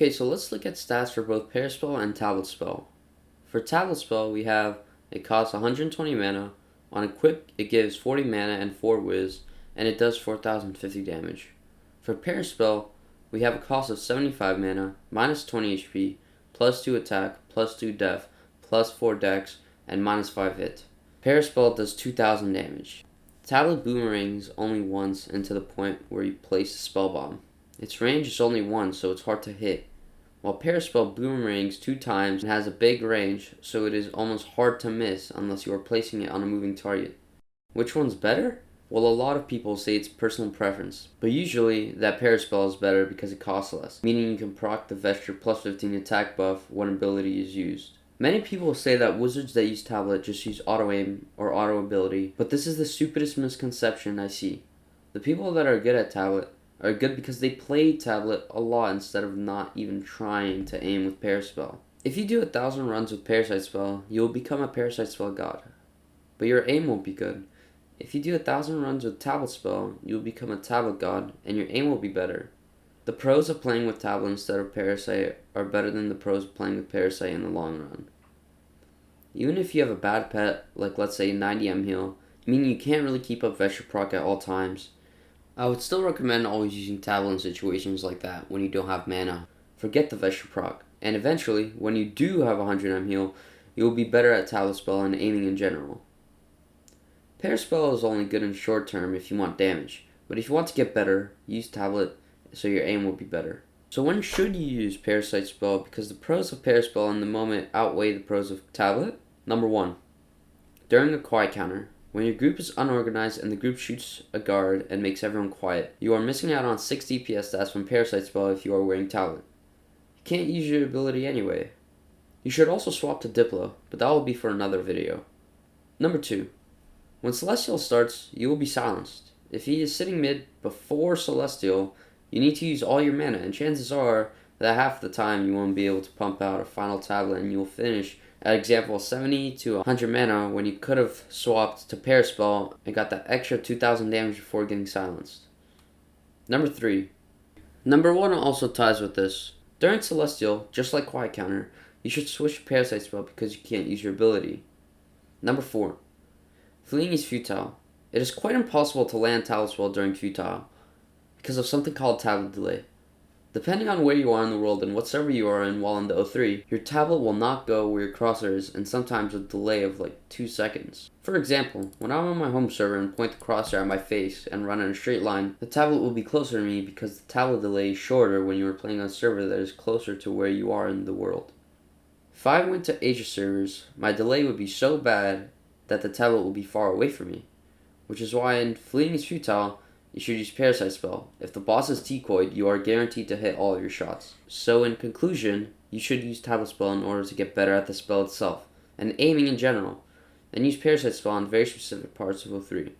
Okay, so let's look at stats for both Pair Spell and Tablet Spell. For Tablet Spell, we have it costs 120 mana. On Equip, it gives 40 mana and 4 Wiz, and it does 4050 damage. For Pair Spell, we have a cost of 75 mana, minus 20 HP, plus 2 attack, plus 2 def, plus 4 dex, and minus 5 hit. Pair Spell does 2000 damage. Tablet boomerangs only once and to the point where you place a spell bomb. Its range is only 1, so it's hard to hit, while Pair Spell boomerangs 2 times and has a big range, so it is almost hard to miss unless you are placing it on a moving target. Which one's better? Well, a lot of people say it's personal preference, but usually that Pair Spell is better because it costs less, meaning you can proc the Vesture plus 15 attack buff when ability is used. Many people say that wizards that use Tablet just use auto aim or auto ability, but this is the stupidest misconception I see. The people that are good at Tablet are good because they play Tablet a lot instead of not even trying to aim with Pair Spell. If you do 1,000 runs with Parasite Spell, you will become a Parasite Spell god, but your aim won't be good. If you do 1,000 runs with Tablet Spell, you will become a Tablet god, and your aim will be better. The pros of playing with Tablet instead of Parasite are better than the pros of playing with Parasite in the long run. Even if you have a bad pet, like let's say 90M heal, meaning you can't really keep up Vesture proc at all times, I would still recommend always using Tablet in situations like that when you don't have mana. Forget the Vesture proc, and eventually, when you do have 100M heal, you will be better at Tablet Spell and aiming in general. Pair Spell is only good in short term if you want damage, but if you want to get better, use Tablet so your aim will be better. So when should you use Parasite Spell? Because the pros of Pair Spell in the moment outweigh the pros of Tablet. Number 1. During a quiet counter. When your group is unorganized and the group shoots a guard and makes everyone quiet, you are missing out on 6 DPS stats from Parasite Spell if you are wearing Tablet. You can't use your ability anyway. You should also swap to Diplo, but that will be for another video. Number 2. When Celestial starts, you will be silenced. If he is sitting mid before Celestial, you need to use all your mana, and chances are that half the time you won't be able to pump out a final Tablet and you'll finish at example 70 to 100 mana when you could have swapped to Pair Spell and got that extra 2000 damage before getting silenced. Number 3. Number 1 also ties with this. During Celestial, just like Quiet Counter, you should switch to Parasite Spell because you can't use your ability. Number 4. Fleeing is futile. It is quite impossible to land Tablet Spell during futile because of something called tablet delay. Depending on where you are in the world and what server you are in while in the O3, your tablet will not go where your crosshair is, and sometimes with a delay of like 2 seconds. For example, when I'm on my home server and point the crosshair at my face and run in a straight line, the tablet will be closer to me because the tablet delay is shorter when you are playing on a server that is closer to where you are in the world. If I went to Asia servers, my delay would be so bad that the tablet will be far away from me, which is why in Fleeing is Futile, you should use Parasite Spell. If the boss is decoyed, you are guaranteed to hit all of your shots. So in conclusion, you should use Tablet Spell in order to get better at the spell itself, and aiming in general, and use Parasite Spell on very specific parts of O3.